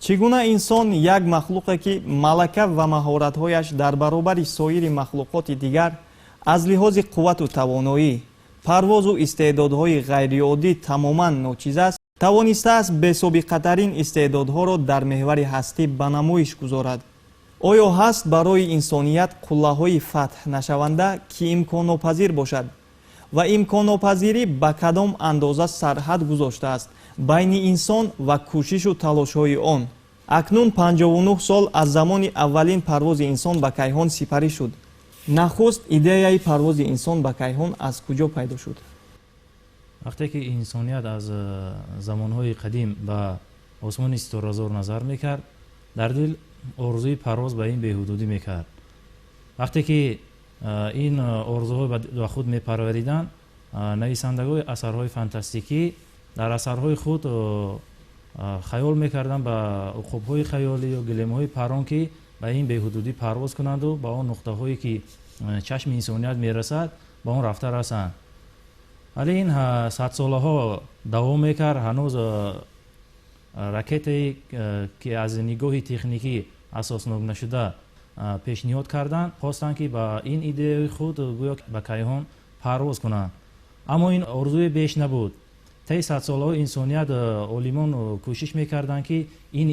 چی گونه انسان یک مخلوقه که ملکه و مهارت‌هایش در برابر سایر مخلوقات دیگر از لحاظ قوت و توانایی، پرواز و استعدادهای غیرعادی تماما ناچیز است، توانسته است بی‌سابقه‌ترین استعدادها را در محور هستی به نمایش گذارد. آیا هست برای انسانیت قله‌های فتح نشونده که امکان‌ناپذیر باشد و امکان‌ناپذیری به کدام اندازه سرحد گذاشته است بین انسان و کوشش و تلاش‌های آن؟ اکنون 59 سال از زمان اولین پرواز انسان به کیهان سپری شد. نخست ایده پرواز انسان به کیهان از کجا پیدا شد؟ وقتی که انسانیت از زمانهای قدیم به آسمان ستاره‌زار نظر میکرد، در دل آرزوی پرواز به این بیهودودی میکرد. وقتی که این آرزوها به خود میپروریدند، نویسندگان اثرهای فانتاستیکی در اثرهای خود خیال میکردند به عقاب‌های خیالی و گلیم‌های پران که به این بیهودودی پرواز کنند و به آن نقطه‌هایی که چشم انسانیت میرسد به آن رفته رسند. ولی این 100 سالها دوام میکرد. هنوز راکتی که از نگاه تکنیکی اساسناک نشده پیشنهاد کردند، خواستند که با این ایده خود گویا به کیهان پرواز کنند. اما این آرزوی بیش نبود. طی 100 سالها انسانیت عالمان کوشش میکردند که این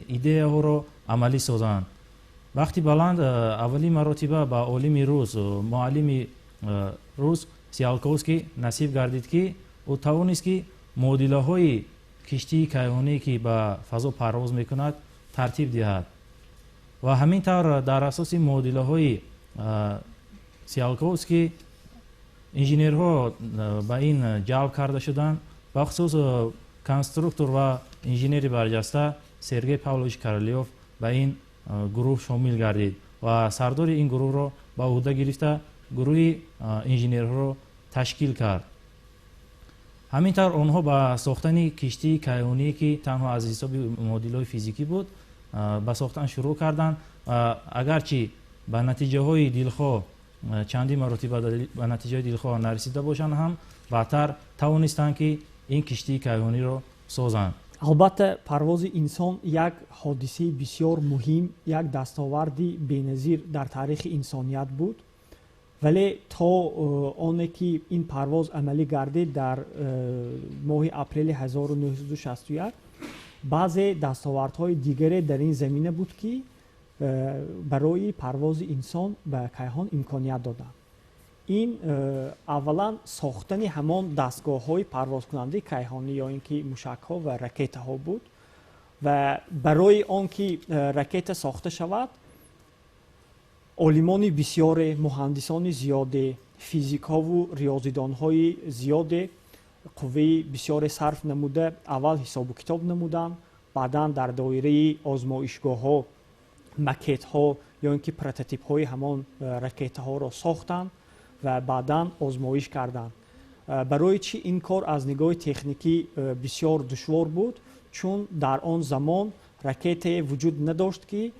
ایده ها را عملی سازند. وقتی بلند اولین مرتبه به عالم روس، معلم روس سیالکوفسکی نصیب گردید که او توانست که مدل های کشتی کیهانی که به فضا پرواز میکند ترتیب دهد و همینطور در اساس مدل های سیالکوفسکی انجینیرها به این جلب کرده شدند، بخصوص کنسترکتور و انجینیر برجسته سرگئی پاولویچ کرالیوف به این گروه شامل گردید و سردار این گروه را به عهده گرفته گروه انجینیرها را تشکیل کرد. همینطور آنها به ساختن کشتی کیهانی که تنها از حساب مدل‌های فیزیکی بود به ساختن شروع کردند. اگرچه به نتیجه های دلخواه چندی مرتبه به نتیجه دلخواه نرسیده باشند، هم بعدتر توانستند که این کشتی کیهانی را سازند. البته پرواز انسان یک حادثه بسیار مهم، یک دستاوردی بی‌نظیر در تاریخ انسانیت بود. ولی تا آنه که این پرواز عملی گردید در ماه اپریل 1961 بعضی دستاوردهای دیگری در این زمینه بود که برای پرواز انسان به کیهان امکانیت دادند. این اولا ساختن همان دستگاه‌های پرواز کننده کیهانی یا اینکه موشک‌ها و راکت‌ها بود و برای آنکه راکت ساخته شود عالمان بسیار، مهندسان زیاد، فیزیک‌ها و ریاضیدان‌های زیاد قوه بسیار صرف نموده اول حساب و کتاب نمودند، بعداً در دایره آزمایشگاه‌ها مکت‌ها یا اینکه پروتوتیپ‌های همان راکت‌ها را ساختند و بعداً آزمایش کردند. برای چی این کار از نگاه تکنیکی بسیار دشوار بود؟ چون در آن زمان راکت وجود نداشت که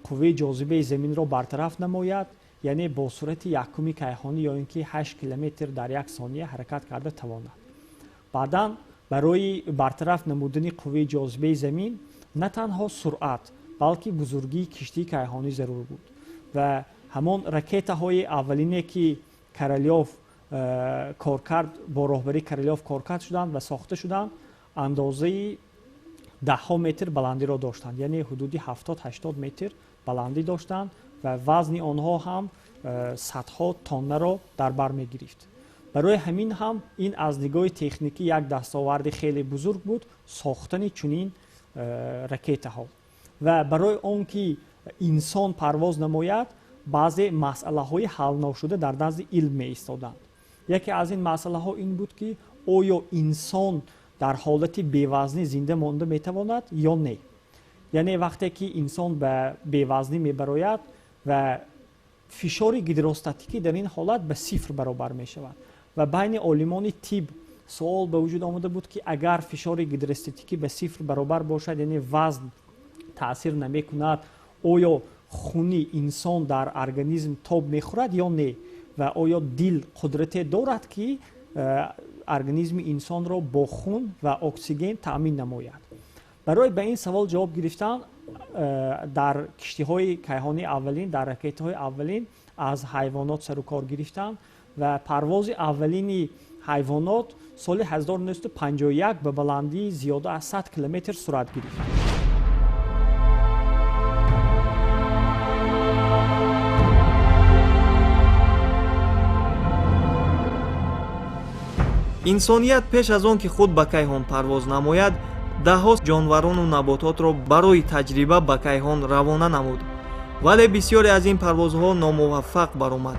قوه جاذبه زمین را برطرف نماید، یعنی با سرعت یکمی کیهانی یا اینکه 8 کیلومتر در یک ثانیه حرکت کرده تواند. بعداً برای برطرف نمودن قوه جاذبه زمین نه تنها سرعت بلکه بزرگی کشتی کیهانی ضرور بود و همان راکت‌های اولینی که کرالیوف کار کرد، با راهبری کرالیوف کار کرد شدند و ساخته شدند، اندازه 10 متر بلندی را داشتند، یعنی حدود 70-80 متر بلندی داشتند و وزن آنها هم صدها تن را در بر می گرفت. برای همین هم این از نگاه تکنیکی یک دستاورد خیلی بزرگ بود ساختن چنین راکت‌ها و برای آنکه انسان پرواز نماید بعضی مسئله های حل نشده در نزد علم می ایستادند. یکی از این مسئله ها این بود که آیا انسان در حالت بی‌وزنی زنده مانده می تواند یا نه؟ یعنی وقتی که انسان به بی‌وزنی می براید و فشار هیدروستاتیکی در این حالت به 0 برابر می شود و بین عالمان طب سوال به وجود آمده بود که اگر فشار هیدروستاتیکی به 0 برابر باشد، یعنی وزن تأثیر نمی کند، آیا خون انسان در ارگانیسم تاب میخورد یا نه و آیا دل قدرت دارد که ارگانیسم انسان را با خون و اکسیژن تأمین نماید؟ برای به این سوال جواب گرفتن در کشتی‌های کیهانی اولین، در راکت‌های اولین از حیوانات سر و کار گرفتن و پرواز اولین حیوانات سال 1951 به بلندی زیاده از 100 کیلومتر سرعت گرفت. инсоният пеш аз он ки худ ба кайҳон парвоз намояд, даҳҳо ҷонварону набототро барои таҷриба ба кайҳон равона намуд. вале бисёре аз ин парвозҳо номуваффақ баромад.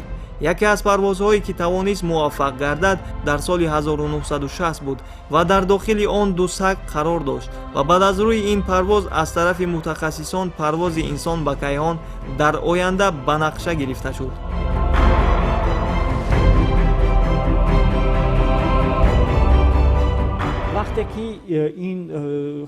яке аз парвозҳое ки тавонист муваффақ гардад дар соли 1960 буд ва дар дохили он ду саг қарор дошт ва баъд аз рӯи ин парвоз аз тарафи мутахассисон парвози инсон ба кайҳон дар оянда ба нақша гирифта шуд. وقتی که این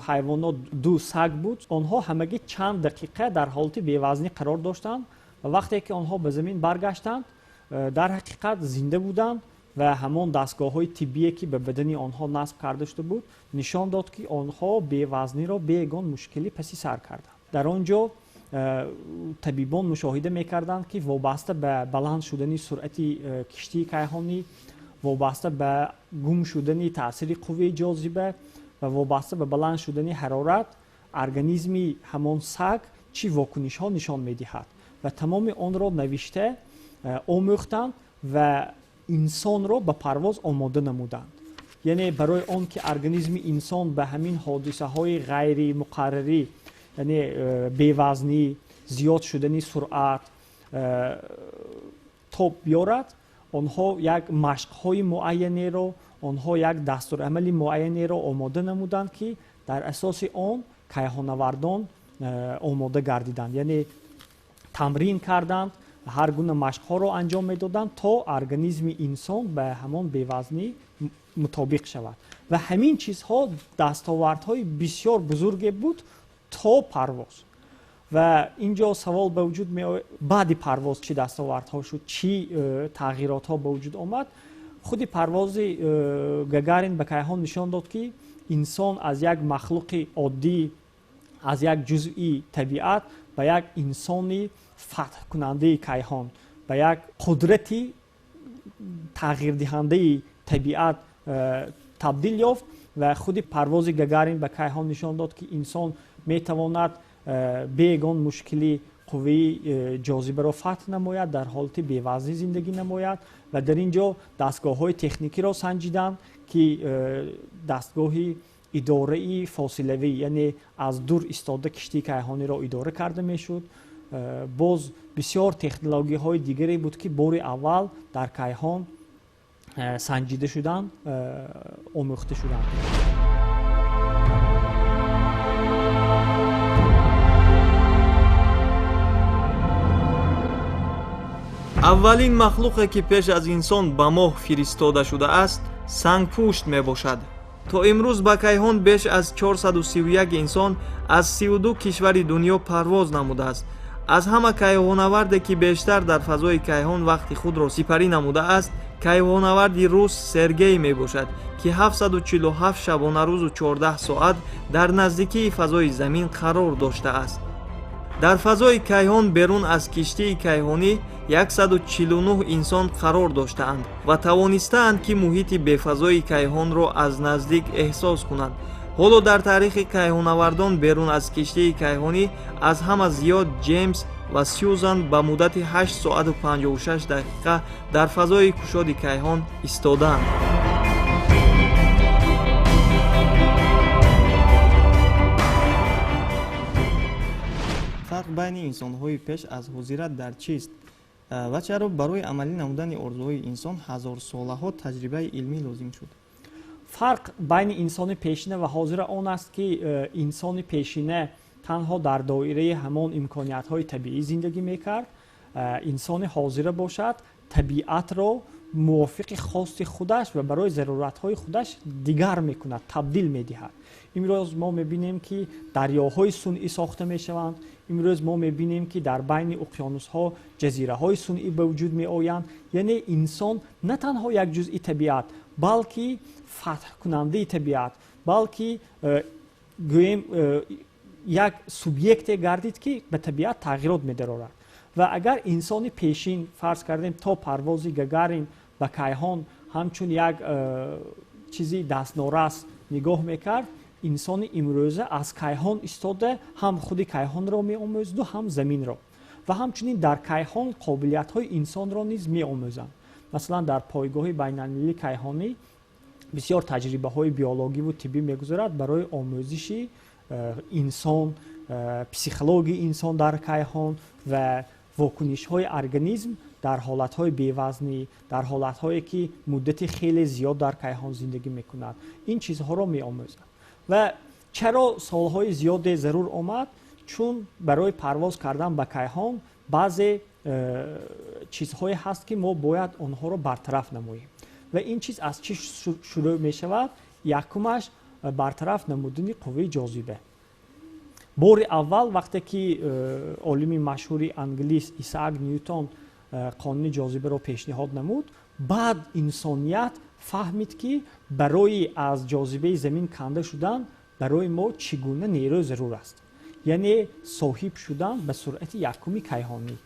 حیوانات دو سگ بود، آنها همگی چند دقیقه در حالت بی‌وزنی قرار داشتند و وقتی که آنها به زمین برگشتند در حقیقت زنده بودند و همان دستگاه‌های طبی که به بدن آنها نصب کرده شده بود نشان داد که آنها بی‌وزنی را به یگان مشکلی پس سر کردند. در آنجا طبیبان مشاهده می‌کردند که وابسته به بلند شدن سرعت کشتی کیهانی، وابسته به گم شدن تاثیر قوه جاذبه و وابسته به بلند شدن حرارت، ارگانیسم همان سگ چی واکنش ها نشان می‌دهد و تمام آن را نوشته آموختند و انسان را به پرواز آماده نمودند. یعنی برای آن که ارگانیسم انسان به همین حادثه های غیر مقرری، یعنی بی‌وزنی، زیاد شدن سرعت تاب بیارد، آنها یک مشق‌های معینی را، آنها یک دستورالعمل معینی را آماده نمودند که در اساس آن کیهان‌آوردان آماده گردیدند. یعنی تمرین کردند، هر گونه مشق‌ها را انجام می‌دادند تا ارگانیسم انسان به همان بی‌وزنی مطابق شود و همین چیزها دستاوردهای بسیار بزرگی بود تا پرواز. و اینجا سوال به وجود می آید بعد پرواز چی دستاوردها شد، چی تغییرات ها به وجود آمد. خود پرواز گاگارین به کیهان نشان داد که انسان از یک مخلوق عادی، از یک جزئی طبیعت به یک انسانی فتح کننده کیهان، به یک قدرتی تغییر دهنده طبیعت تبدیل یافت و خود پرواز گاگارین به کیهان نشان داد که انسان می تواند به یگان مشکلی قوه جاذبه را فتح نماید، در حالت بی‌وزنی زندگی نماید و در اینجا دستگاه‌های تکنیکی را سنجیدند که دستگاه اداره فاصله‌ای، یعنی از دور ایستاده کشتی کیهانی را اداره کرده میشد. باز بسیار تکنولوژی‌های دیگری بود که بار اول در کیهان سنجیده شدند، آموخته شدند. аввалин махлуқе ки пеш аз инсон ба моҳ фиристода шудааст сангпушт мебошад. то имрӯз ба кайҳон беш аз 431 инсон аз 32 кишвари дунё парвоз намудааст. аз ҳама кайҳонаварде ки бештар дар фазои кайҳон вақти худро сипарӣ намудааст, кайҳонаварди рус Сергей мебошад ки 747 шабонарӯзу 14 соат дар наздикии фазои замин қарор доштааст. дар фазои кайҳон берун аз киштии кайҳонӣ 149 инсон қарор доштаанд ва тавонистаанд ки муҳити бефазои кайҳонро аз наздик эҳсос кунанд. ҳоло дар таърихи кайҳонавардон берун аз киштии кайҳонӣ аз ҳама зиёд Ҷеймс ва Сюзан ба муддати 8 соату 56 дақиқа дар фазои кушоди кайҳон истодаанд. фарқ байни инсонҳои пеш аз ҳозират дар чист ва чаро барои амалӣ намудани орзуҳои инсон ҳазорсолаҳо таҷрибаи илмӣ лозим шуд? фарқ байни инсони пешина ва ҳозира он аст ки инсони пешина танҳо дар доираи ҳамон имкониятҳои табиӣ зиндагӣ мекард. инсони ҳозира бошад табиатро мувофиқи хости худаш ва барои заруратҳои худаш дигар мекунад, табдил медиҳад. имрӯз мо мебинем ки дарёҳои сунъӣ сохта мешаванд. имрӯз мо мебинем ки дар байни уқёнусҳо ҷазираҳои сунъӣ ба вуҷуд меоянд. яъне инсон на танҳо як ҷузъи табиат, балки фатҳкунандаи табиат, балки гӯем як субъекте гардид ки ба табиат тағйирот медарорад ва агар инсони пешин фарз кардем то парвози гагарин ба кайҳон ҳамчун як чизи дастнорас нигоҳ мекард, инсони имрӯза аз кайҳон истода ҳам худи кайҳонро меомӯзду, ҳам заминро ва ҳамчунин дар кайҳон қобилиятҳои инсонро низ меомӯзанд. масалан дар пойгоҳи байналмилалии кайҳонӣ бисёр таҷрибаҳои биологиву тиббӣ мегузорад барои омӯзиши инсон, психологияи инсон дар кайҳон ва вокунишҳои организм дар ҳолатҳои бевазнӣ, дар ҳолатҳое ки муддати хеле зиёд дар кайҳон зиндагӣ мекунад, ин чизҳоро меомӯзад. ва чаро солҳои зиёде зарур омад? чун барои парвоз кардан ба кайҳон баъзе чизҳое ҳаст ки мо бояд онҳоро бартараф намоем ва ин чиз аз чӣ шурӯъ мешавад? якумаш бартараф намудани қувваи ҷозиба. бори аввал вақте ки олими машҳури англис Исаак Ньютон қонуни ҷозибаро пешниҳод намуд, баъд инсоният фаҳмид ки барои аз ҷозибаи замин канда шудан барои мо чӣ гуна нерӯ зарур аст, яъне соҳиб шудан ба суръати якуми кайҳонӣ.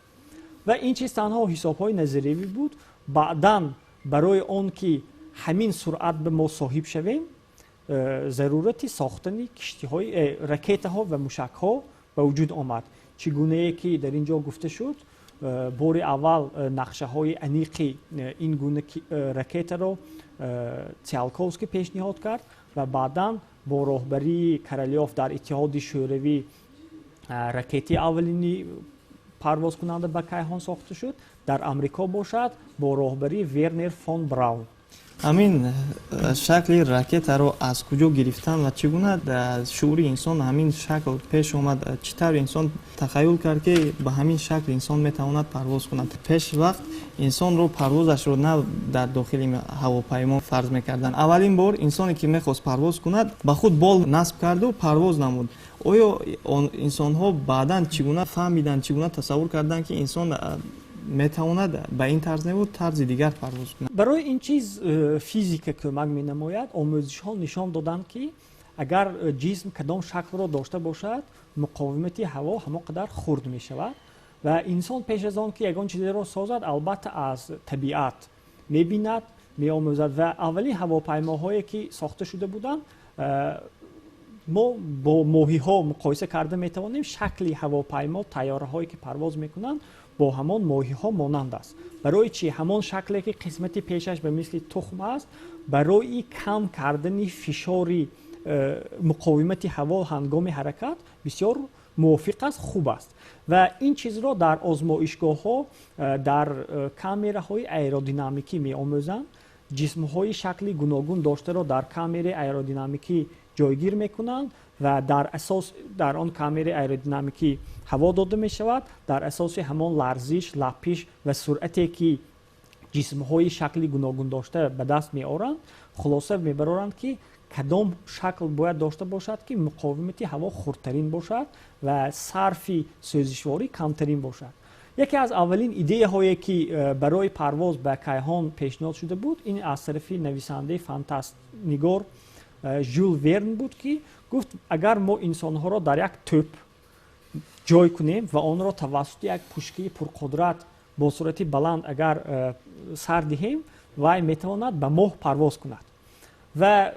ва ин чиз танҳо ҳисобҳои назариявӣ буд. баъдан барои он ки ҳамин суръат ба мо соҳиб шавем, зарурати сохтани киштиҳои ракетаҳо ва мушакҳо ба вуҷуд омад. чӣ гунае ки дар ин ҷо гуфта шуд, бори аввал нақшаҳои аниқи ин гуна ракетаро Циолковский пешниҳод кард ва баъдан бо роҳбарии Королёв дар Иттиҳоди Шӯравӣ ракетаи аввалини парвозкунанда ба кайҳон сохта шуд. дар амрико бошад бо роҳбарии Вернер фон Браун. ҳамин шакли ракетаро аз куҷо гирифтан ва чӣ гуна шуури инсон ҳамин шакл пеш омад? чӣ тавр инсон тахайюл кард ки ба ҳамин шакл инсон метавонад парвоз кунад? пеш вақт инсонро парвозашро на дар дохили ҳавопаймо фарз мекардан. аввалин бор инсоне ки мехост парвоз кунад ба худ бол насб карду парвоз намуд. оё инсонҳо баъдан чӣ гуна фаҳмиданд, чӣ гуна тасаввур карданд ки инсон метавонад ба ин тарз набу тарзи дигар парвоз кунад? барои ин чиз физика кӯмак менамояд. омӯзишҳо нишон доданд ки агар ҷисм кадом шаклро дошта бошад, муқовимати ҳаво ҳамон қадар хурд мешавад ва инсон пеш аз он ки ягон чизеро созад, албатта аз табиат мебинад, меомӯзад. ва аввалин ҳавопаймоҳое ки сохта шуда буданд, мо бо моҳиҳо муқоиса карда метавонем шакли ҳавопаймо, тайёраҳое ки парвоз мекунанд бо ҳамон моҳиҳо монанд аст. барои чӣ? ҳамон шакле ки қисмати пешаш ба мисли тухм аст, барои кам кардани фишори муқовимати ҳаво ҳангоми ҳаракат бисёр мувофиқ аст, хуб аст. ва ин чизро дар озмоишгоҳҳо, дар камераҳои аэродинамикӣ меомӯзанд. ҷисмҳои шакли гуногун доштаро дар камераи аэродинамикӣ ҷойгир мекунанд ва дар асос дар он камераи аэродинамикӣ ҳаво дода мешавад. дар асоси ҳамон ларзиш, лапиш ва суръате ки ҷисмҳои шакли гуногун дошта ба даст меоранд, хулоса мебароранд ки кадом шакл бояд дошта бошад ки муқовимати ҳаво хурдтарин бошад ва сарфи сӯзишворӣ камтарин бошад. яке аз аввалин идеяҳое ки барои парвоз ба кайҳон пешниҳод шуда буд, ин аз тарафи нависандаи фантаст нигор Жюл Верн буд ки гуфт агар мо инсонҳоро дар як тӯп ҷой кунем ва онро тавассути як пушкаи пурқудрат бо суръати баланд агар сар диҳем, вай метавонад ба моҳ парвоз кунад. ва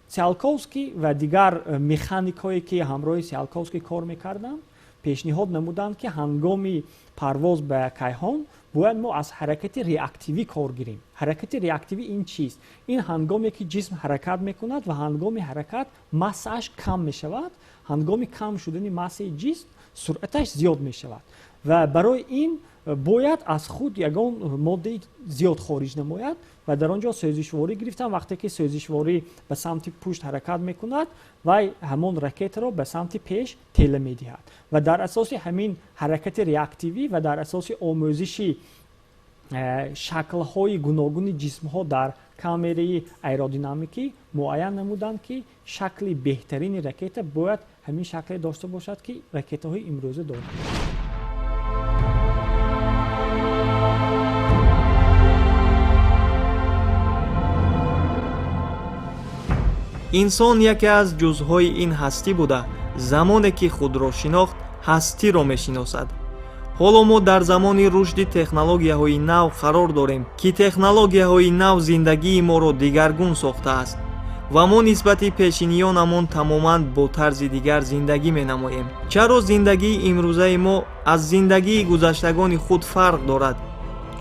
Циолковский ва дигар механикҳое ки ҳамроҳи Циолковский кор мекарданд пешниҳод намуданд ки ҳангоми парвоз ба кайҳон бояд мо аз ҳаракати реактивӣ кор гирем. ҳаракати реактивӣ ин чист? ин ҳангоме ки ҷисм ҳаракат мекунад ва ҳангоми ҳаракат массааш кам мешавад, ҳангоми кам шудани массаи ҷисм суръаташ зиёд мешавад ва барои ин бояд аз худ ягон моддаи зиёд хориҷ намояд ва дар он ҷо сӯзишворӣ гирифтан. вақте ки сӯзишворӣ ба самти пушт ҳаракат мекунад, вай ҳамон ракетаро ба самти пеш тела медиҳад ва дар асоси ҳамин ҳаракати реактивӣ ва дар асоси омӯзиши шаклҳои гуногуни ҷисмҳо дар камераи аэродинамикӣ муайян намуданд ки шакли беҳтарини ракета бояд ҳамин шакле дошта бошад ки ракетаҳои имрӯза доранд. инсон яке аз ҷузъҳои ин ҳастӣ буда, замоне ки худро шинохт, ҳастиро мешиносад. ҳоло мо дар замони рушди технологияҳои нав қарор дорем, ки технологияҳои нав зиндагии моро дигаргун сохтааст ва мо нисбати пешиниёнамон тамоман бо тарзи дигар зиндагӣ менамоем. Чаро зиндагии имрӯзаи мо аз зиндагии гузаштагони худ фарқ дорад?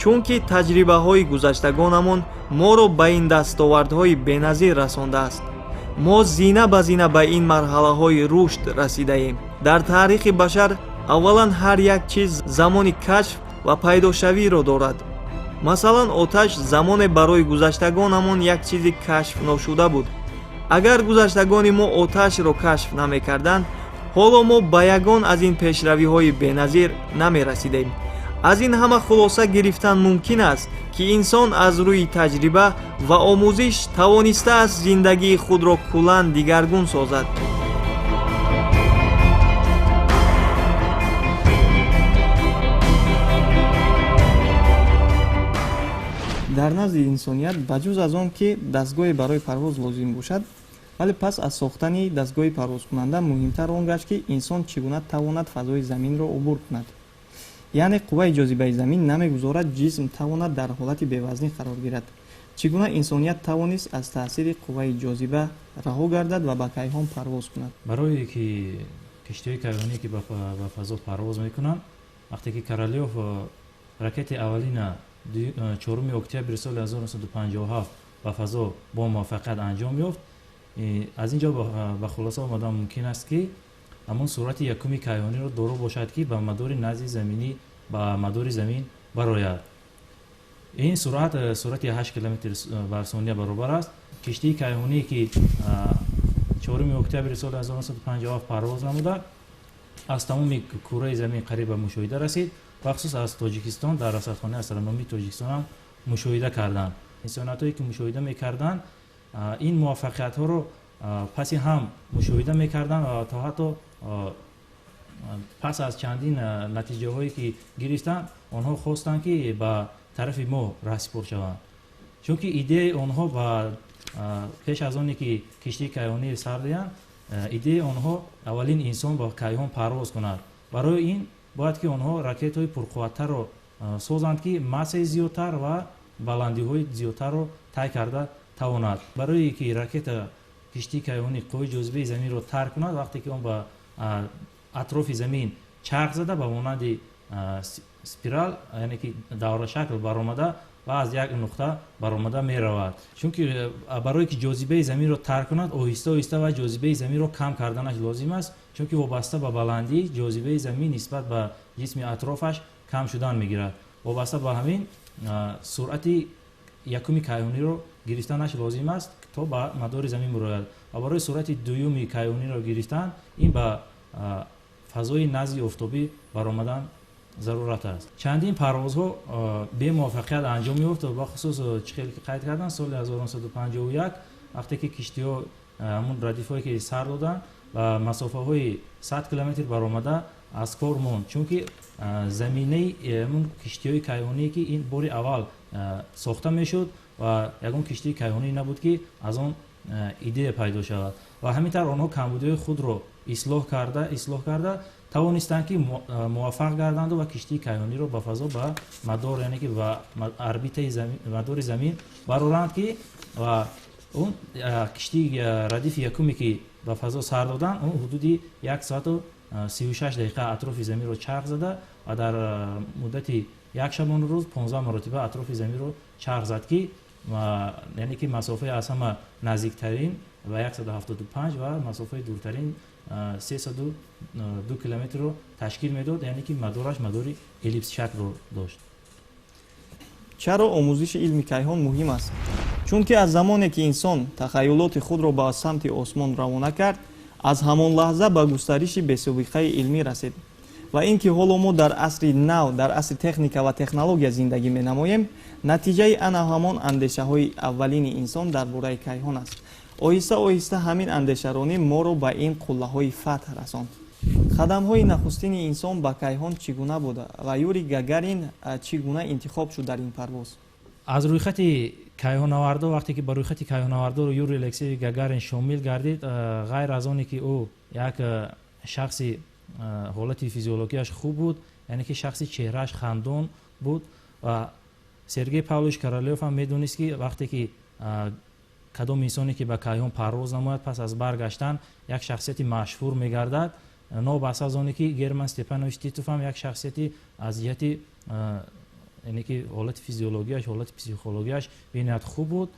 чунки таҷрибаҳои гузаштагонамон моро ба ин дастовардҳои беназир расондааст. мо зина ба зина ба ин марҳалаҳои рушд расидаем. дар таърихи башар аввалан ҳар як чиз замони кашф ва пайдошавиро дорад. масалан, оташ замоне барои гузаштагонамон як чизи кашфношуда буд. агар гузаштагони мо оташро кашф намекарданд, ҳоло мо ба ягон аз ин пешравиҳои беназир намерасидем. аз ин ҳама хулоса гирифтан мумкин аст, ки инсон аз рӯи таҷриба ва омӯзиш тавонистааст зиндагии худро куллан дигаргун созад. дар назди инсоният ба ҷуз аз он ки дастгоҳе барои парвоз лозим бошад, вале пас аз сохтани дастгоҳи парвозкунанда муҳимтар он гашт, ки инсон чӣ гуна тавонад фазои заминро убур кунад. яъне қувваи ҷозибаи замин намегузорад ҷисм тавонад дар ҳолати бевазнӣ қарор гирад. чӣ гуна инсоният тавонист аз таъсири қувваи ҷозиба раҳо гардад ва ба кайҳон парвоз кунад? барое ки киштиҳои кайҳоние ки ба фазо парвоз мекунанд, вақте ки Королёв ракети аввалина 4 октябри соли 1957 ба фазо бо муваффақият анҷом ёфт, аз ин ҷо ба хулоса омадан мумкин аст ки ҳамон сурати якуми кайҳониро доро бошад, ки ба мадори назди заминӣ ба мадори замин барояд. ин сурати 8 км бар сония баробар аст. киштии кайҳоние ки 4 октябри соли 1957 парвоз намуда, аз тамоми кураи замин қариб ба мушоҳида расид. бахусус аз Тоҷикистон, дар расадхонаи астрономии Тоҷикистон ҳам мушоҳида карданд. инсониятҳое ки мушоҳида мекарданд, ин муваффақиятҳоро паси ҳам мушоҳида мекарданд ва то ҳатто пас аз чандин натиҷаҳое ки гирифтанд, онҳо хостанд ки ба тарафи мо раҳсипор шаванд. чунки идеяи онҳо ба пеш аз оне ки киштии кайҳонӣ сар диҳанд, идеяи онҳо аввалин инсон ба кайҳон парвоз кунад. барои ин бояд ки онҳо ракетҳои пурқувваттарро созанд, ки массаи зиёдтар ва баландиҳои зиёдтарро тай карда тавонад. барое ки ракета киштии кайҳонӣ қувваи ҷозибаи заминро тарк кунад, вақте ки он ба атрофи замин чарх зада ба монанди спирал, яъне ки даврашакл баромада ва аз як нуқта баромада меравад. чунки барое ки ҷозибаи заминро тарк кунад, оҳиста оҳиста ва ҷозибаи заминро кам карданаш лозим аст, чунки вобаста ба баландӣ ҷозибаи замин нисбат ба ҷисми атрофаш кам шудан мегирад. вобаста ба ҳамин суръати якуми кайҳониро гирифтанаш лозим аст то ба мадори замин барояд. ва барои суръати дуюми кайҳониро гирифтан, ин ба фазои назди офтобӣ баромадан зарурат аст. чандин парвозҳо бемуваффақият анҷом ёфт, бахусус чихел ки қайд кардан соли 1951, вақте ки киштиҳо ҳамун радифҳое ки сар доданд ба масофаҳои 100 километр баромада аз кор монд, чунки заминаи ҳамун киштиҳои кайҳоние ки ин бори аввал сохта мешуд ва ягон киштии кайҳонӣ набуд ки аз он идея пайдо шавад. ва ҳамин тавр онҳо камбудиҳои худро ислоҳ карда тавонистанд ки муваффақ гарданду ва киштии кайҳониро ба фазо ба мадор, яъне ки ба орбитаи мадори замин бароранд, ки ва он киштии радифи якуме ки ба фазо сар доданд, он ҳудуди 1 соату 36 дақиқа атрофи заминро чарх зада ва дар муддати як шабону рӯз 15 маротиба атрофи заминро чарх зад, ки яъне ки масофаи аз ҳама наздиктарин ва 175 ва масофаи дуртарин 302 километрро ташкил медод, яъне ки мадораш мадори эллипсшаклро дошт. чаро омӯзиши илми кайҳон муҳим аст? чунки аз замоне ки инсон тахайюлоти худро ба самти осмон равона кард, аз ҳамон лаҳза ба густариши бесобиқаи илмӣ расид. ва ин ки ҳоло мо дар асри нав, дар асри техника ва технология зиндагӣ менамоем, натиҷаи ана ҳамон андешаҳои аввалини инсон дар бораи кайҳон аст. оҳиста оҳиста ҳамин андешаронӣ моро ба ин қуллаҳои фатҳ расонд. қадамҳои нахустини инсон ба кайҳон чӣ гуна буда ва Юрий Гагарин чӣ гуна интихоб шуд дар ин парвоз? аз рӯйхати кайҳонавардо вақте ки ба рӯйхати кайҳонавардо юрий алексеевич гагарин шомил гардид, ғайр аз оне ки ӯ як шахси ҳолати физиологияш хуб буд, яъне ки шахси чеҳрааш хандон буд ва Сергей Павлович Королёв ҳам медонист ки вақте ки кадом инсоне ки ба кайҳон парвоз намояд пас аз баргаштан як шахсияти машҳур мегардад, нобаста аз оне ки Герман Степанович Титов ҳам як шахсияти аз ҷиҳати яъне ки ҳолати физиологияш, ҳолати психологияш бениҳоят хуб буд,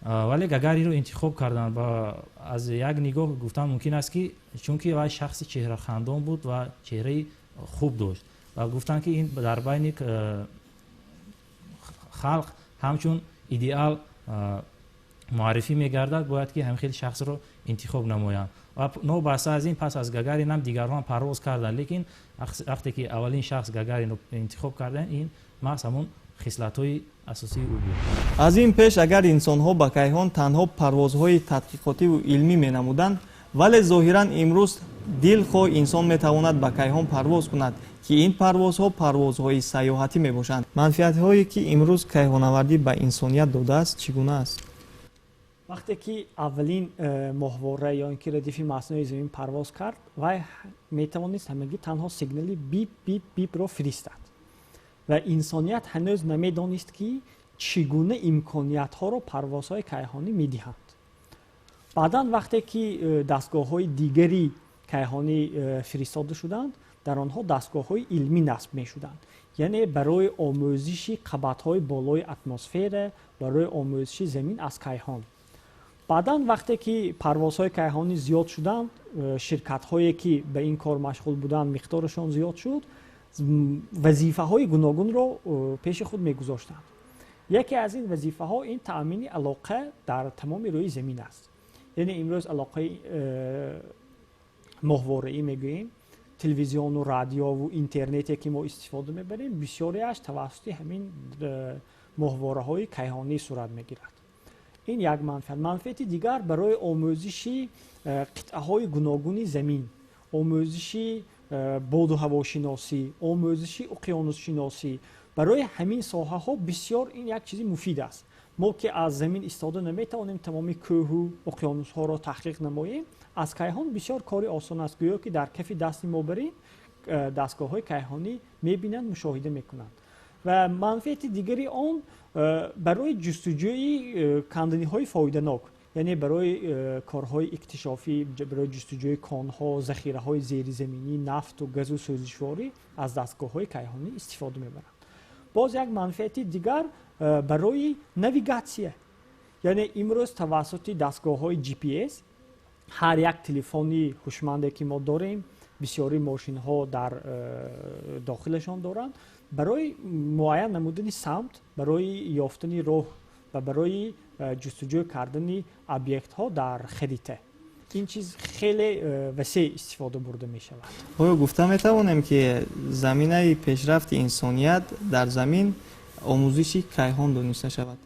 вале Гагариро интихоб карданд. Аз як нигоҳ гуфтан мумкин аст ки чунки вай шахси чеҳрахандон буд ва чеҳраи хуб дошт ва гуфтанд ки ин дар байни халқ ҳамчун идеал муаррифӣ мегардад, бояд ки ҳамин хел шахсро интихоб намоянд. ва нобаста аз ин пас аз Гагарин ҳам дигарҳо парвоз карданд, лекин вақте ки аввалин шахс Гагаринро интихоб карданд, ин маҳз ҳамон хислатҳои асосии ӯ буд. аз ин пеш агар инсонҳо ба кайҳон танҳо парвозҳои тадқиқотиву илмӣ менамуданд, вале зоҳиран имрӯз дилхоҳ инсон метавонад ба кайҳон парвоз кунад ки ин парвозҳо парвозҳои сайёҳатӣ мебошанд. манфиатҳое ки имрӯз кайҳонавардӣ ба инсоният додааст чӣ гуна аст? вақте ки аввалин моҳвора ё ин ки радифи маснои замин парвоз кард, вай метавонист ҳамагӣ танҳо сигнали бип бип бипро фиристад ва инсоният ҳанӯз намедонист ки чӣ гуна имкониятҳоро парвозҳои кайҳонӣ медиҳанд. баъдан вақте ки дастгоҳҳои дигари кайҳонӣ фиристода шуданд, дар онҳо дастгоҳҳои илмӣ насб мешуданд, яъне барои омӯзиши қабатҳои болои атмосфера, барои омӯзиши замин аз кайҳон. баъдан вақте ки парвозҳои кайҳонӣ зиёд шуданд, ширкатҳое ки ба ин кор машғул буданд миқдорашон зиёд шуд, вазифаҳои гуногунро пеши худ мегузоштанд. яке аз ин вазифаҳо ин таъмини алоқа дар тамоми рӯи замин аст. яъне имрӯз алоқаи моҳвораӣ мегӯем, телевизиону радиову интернете ки мо истифода мебарем, бисёреаш тавассути ҳамин моҳвораҳои кайҳонӣ сурат мегирад. ин як манфиат. манфиати дигар барои омӯзиши қитъаҳои гуногуни замин, омӯзиши боду ҳавошиносӣ, омӯзиши уқёнуссиносӣ, барои ҳамин соҳаҳо бисёр ин як чизи муфид аст. мо ки аз замин истода наметавонем тамоми кӯҳу уқёнусҳоро таҳқиқ намоем, аз кайҳон бисёр кори осон аст. гӯё ки дар кафи дасти мо барем, дастгоҳҳои кайҳонӣ мебинанд, мушоҳида мекунанд. ва манфиати дигари он барои ҷустуҷӯи канданиҳои фоиданок, яъне барои корҳои иктишофӣ, барои ҷустуҷӯи конҳо, захираҳои зеризаминӣ, нафту газу сӯзишворӣ аз дастгоҳҳои кайҳонӣ истифода мебаранд. боз як манфиати дигар барои навигатсия, яъне имрӯз тавассути дастгоҳҳои GPS ҳар як телефони ҳушманде ки мо дорем, бисёри мошинҳо дар дохилашон доранд, барои муайян намудани самт, барои ёфтани роҳ ва барои ҷустуҷӯ кардани объектҳо дар харита. ин чиз хеле васеъ истифода бурда мешавад. оё гуфта метавонем ки заминаи пешрафти инсоният дар замин омӯзиши кайҳон дониста шавад?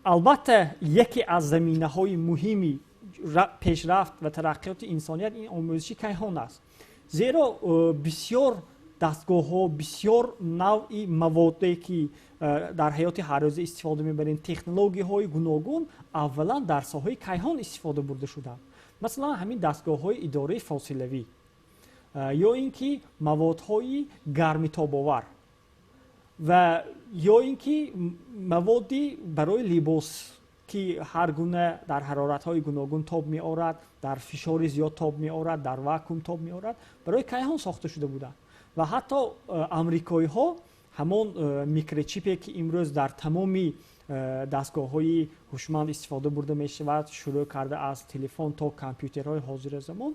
албатта яке аз заминаҳои муҳими пешрафт ва тараққиёти инсоният ин омӯзиши кайҳон аст. зеро бисёр дастгоҳҳо, бисёр навъи маводе ки дар ҳаёти ҳаррӯза истифода мебарем, технологияҳои гуногун аввалан дар соҳаи кайҳон истифода бурда шуданд. масалан ҳамин дастгоҳҳои идораи фосилавӣ ё ин ки маводҳои гармитобовар ва ё ин ки маводи барои либос ки ҳар гуна дар ҳароратҳои гуногун тоб меорад, дар фишори зиёд тоб меорад, дар вакуум тоб меорад, барои кайҳон сохта шуда буданд. ва ҳатто амрикоиҳо ҳамон микрочипе ки имрӯз дар тамоми дастгоҳҳои ҳушманд истифода бурда мешавад, шурӯъ карда аз телефон то компютерҳои ҳозиразамон,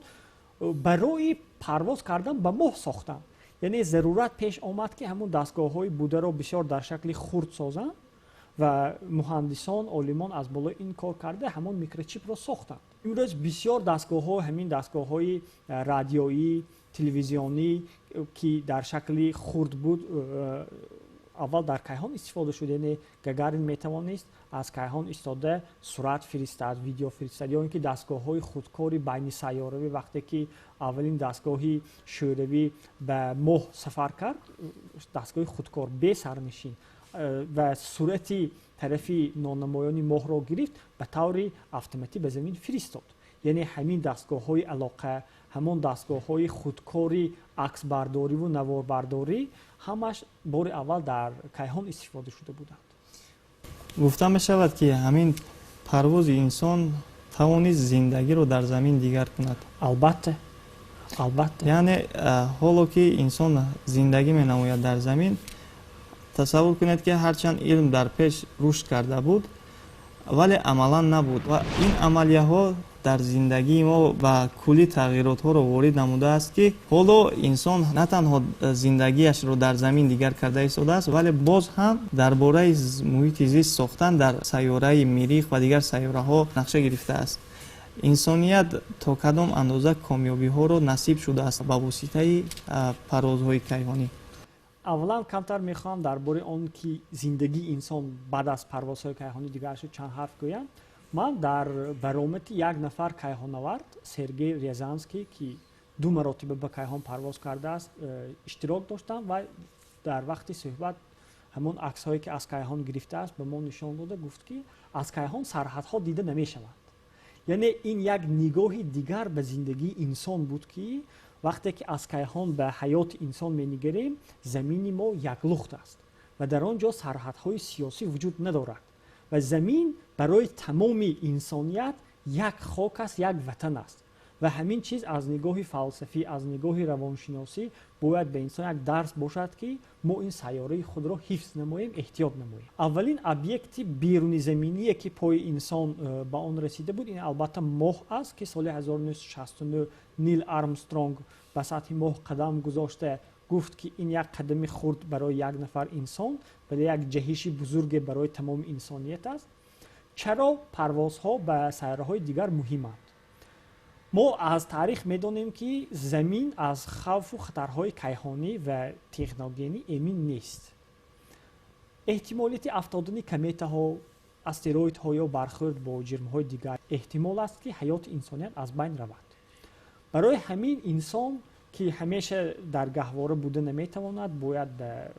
барои парвоз кардан ба моҳ сохтанд. яъне зарурат пеш омад ки ҳамон дастгоҳҳои бударо бисёр дар шакли хурд созанд ва муҳандисон, олимон аз болои ин кор карда ҳамон микрочипро сохтанд. имрӯз бисёр дастгоҳҳо, ҳамин дастгоҳҳои радиоӣ, телевизионӣ ки дар шакли хурд буд, аввал дар кайҳон истифода шуд, яъне Гагарин метавонист аз кайҳон истода сурат фиристад, видео фиристад, ё ин ки дастгоҳҳои худкори байни сайёравӣ, вақте ки аввалин дастгоҳи шӯравӣ ба моҳ сафар кард, дастгоҳи худкор бе сарнишин, و صورتی طرفی نانمایانی ماه را گرفت به طور автоматӣ به زمین فرستاد. یعنی همین دستگاه های علاقه، همون دستگاه های خودکاری عکس برداری و نوار برداری همش بار اول در کیهان استفاده شده بودند. گفته می شود که همین پرواز انسان توانست زندگی رو در زمین دیگر کند. البته یعنی حالا که انسان زندگی می نماید در زمین، تصور کنید که هرچند علم در پیش رشد کرده بود ولی عملا نبود و این عملیه ها در زندگی ما و کلی تغییرات ها رو وارد نموده است که حالا انسان نه تنها زندگیش رو در زمین دیگر کرده ایستاده است ولی باز هم درباره محیط زیست ساختن در سیاره مریخ و دیگر سیاره ها نقشه گرفته است. انسانیت تا کدام اندازه کامیابی ها رو نصیب شده است با واسطه پروازهای کیهانی؟ اولا کمتر میخوام درباره آن که زندگی انسان بعد از پروازهای کیهانی دیگر شد چند حرف گویم. من در برآمد یک نفر کیهانورد سرگئی ریازانسکی که 2 مرتبه به کیهان پرواز کرده است اشتراک داشتم و در وقت صحبت همون عکس هایی که از کیهان گرفته است به ما نشان داده. گفت که از کیهان سرحدها دیده نمیشوند. یعنی این یک نگاه دیگر به زندگی انسان بود که وقتی که از کیهان به حیات انسان می‌نگریم زمین ما یک لخت است و در آنجا سرحدهای سیاسی وجود ندارد و زمین برای تمام انسانیت یک خاک است، یک وطن است و همین چیز از نگاه فلسفی، از نگاه روانشناسی باید به انسان یک درس باشد که ما این سیاره خود را حفظ نماییم، احتیاط نماییم. اولین ابیکت بیرونی زمینی که پای انسان به آن رسیده بود این البته ماه است که سال 1969 نیل آرمسترونگ به سطح ماه قدم گذاشته. گفت که این یک قدم خرد برای یک نفر انسان ولی یک جهش بزرگ برای تمام انسانیت است. چرا پروازها به سیاره‌های دیگر مهمند؟ ما از تاریخ می‌دانیم که زمین از خوف و خطرهای کیهانی و تکنوگنی امین نیست. احتمالیت افتادن کمت‌ها، استروئیدها یا برخورد با جرم‌های دیگر احتمال است که حیات انسانیت از بین رود. برای همین انسان که همیشه در گهواره بوده نمیتواند، باید به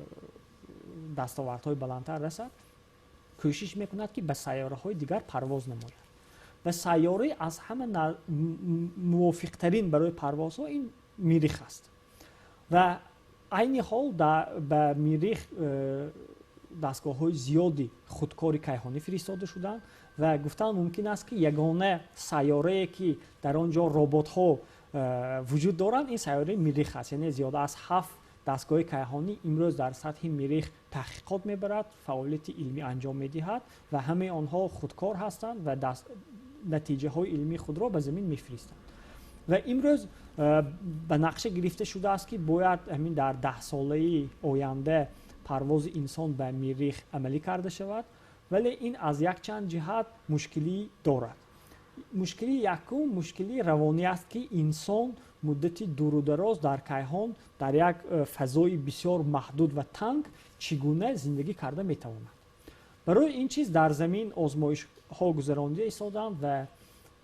دستاوردهای بلندتر رسد، کوشش میکند که به سیاره‌های دیگر پرواز نماید. و سیاره از همه موافق‌ترین برای پروازها این مریخ است و عین حال به مریخ دستگاه‌های زیادی خودکار کیهانی فرستاده شدند و گفتن ممکن است که یگانه سیاره‌ای که در آنجا ربات‌ها وجود دارند این سیاره مریخ است. یعنی زیاده از 7 دستگاه کیهانی امروز در سطح مریخ تحقیقات میبرد، فعالیت علمی انجام میدهد و همه آنها خودکار هستند و نتیجه های علمی خود را به زمین میفرستند. و امروز به نقشه گرفته شده است که باید همین در 10 ساله آینده پرواز انسان به مریخ عملی کرده شود ولی این از یک چند جهت مشکلی دارد. مشکلی یکم مشکلی روانی است که انسان مدتی دور و دراز در کیهان در یک فضای بسیار محدود و تنگ چگونه زندگی کرده میتواند. برای این چیز در زمین آزمایش ها گذرانده ایستادند و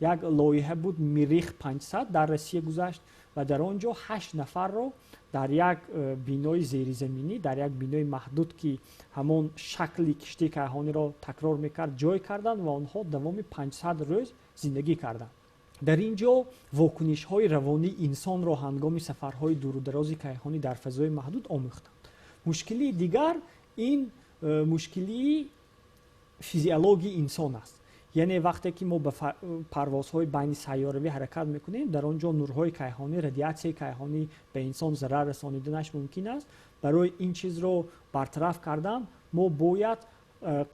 یک لایحه بود مریخ 500 در روسیه گذشت و در آنجا 8 نفر را در یک بینای زیرزمینی در یک بینای محدود که همون شکل کشتی کیهانی را تکرار میکرد جای کردند و آنها دوام 500 روز زندگی کردند. در اینجا واکنش های روانی انسان را هنگام سفرهای دور و دراز کیهانی در فضای محدود آموختند. مشکلی دیگر این مشکلی فیزیولوژی انسان است. یعنی وقتی که ما به پروازهای بین سیاره‌ای حرکت میکنیم در آنجا نورهای کیهانی، رادیاسیون کیهانی به انسان ضرر رسانیدنش ممکن است. برای این چیز رو برطرف کردن ما باید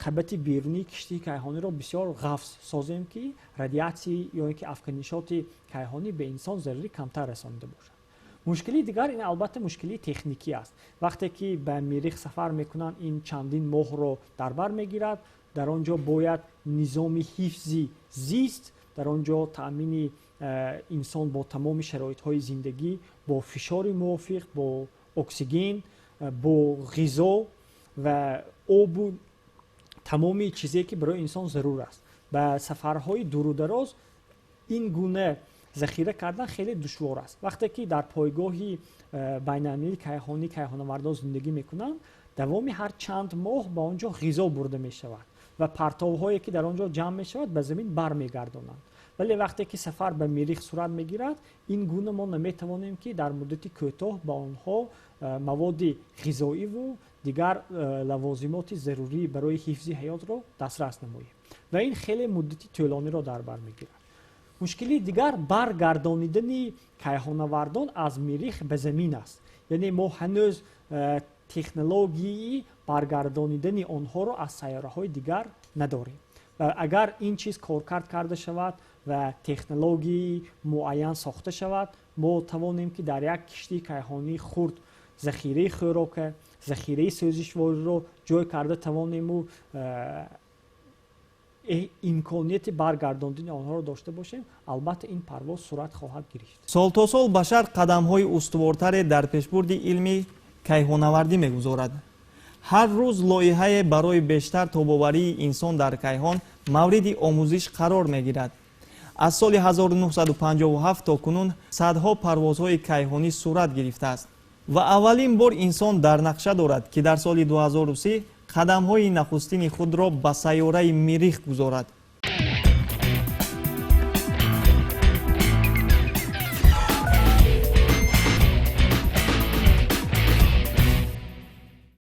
قبط بیرونی کشتی کیهانی را بسیار غفص سازیم که رادیاسیون یا اینکه افکنشات کیهانی به انسان ضرری کمتر رسانیده باشد. مشکلی دیگر این البته مشکلی تکنیکی است. وقتی که به مریخ سفر میکنن این چندین ماه رو در بر میگیرد. در آنجا باید نظام حفظی زیست، در آنجا تأمین انسان با تمام شرایط‌های زندگی، با فشار موافق، با اکسیژن، با غذا و آب، تمامی چیزی که برای انسان ضرور است. به سفرهای دور و دراز این گونه захира кардан хеле душвор аст. вақте ки дар пойгоҳи байналмилалии кайҳонӣ кайҳонавардон зиндагӣ мекунанд, давоми ҳар чанд моҳ ба он ҷо ғизо бурда мешавад ва партовҳое ки дар он ҷо ҷамъ мешавад ба замин бармегардонанд. вале вақте ки сафар ба миррих сурат мегирад, ин гуна мо наметавонем ки дар муддати кӯтоҳ ба онҳо маводи ғизоиву дигар лавозимоти зарурӣ барои ҳифзи ҳаётро дастрас намоем ва ин хеле муддати тӯлониро дар бар мегирад. мушкили дигар баргардонидани кайҳонавардон аз миррих ба замин аст. яъне мо ҳанӯз технологии баргардонидани онҳоро аз сайёраҳои дигар надорем. ва агар ин чиз коркард карда шавад ва технологии муайян сохта шавад, мо тавонем ки дар як киштии кайҳонии хурд захираи хӯрока, захираи сӯзишвориро ҷой карда тавонему имконияти баргардондани онҳоро дошта бошем. албатта ин парвоз сурат хоҳад гирифт. сол то сол башар қадамҳои устувортаре дар пешбурди илми кайҳонавардӣ мегузорад. ҳар рӯз лоиҳае барои бештар тобоварии инсон дар кайҳон мавриди омӯзиш қарор мегирад. аз соли 1957 то кунун садҳо парвозҳои кайҳонӣ сурат гирифтааст ва аввалин бор инсон дар нақша дорад ки дар соли 2030 қадамҳои нахустини худро ба сайёраи миррих гузорад.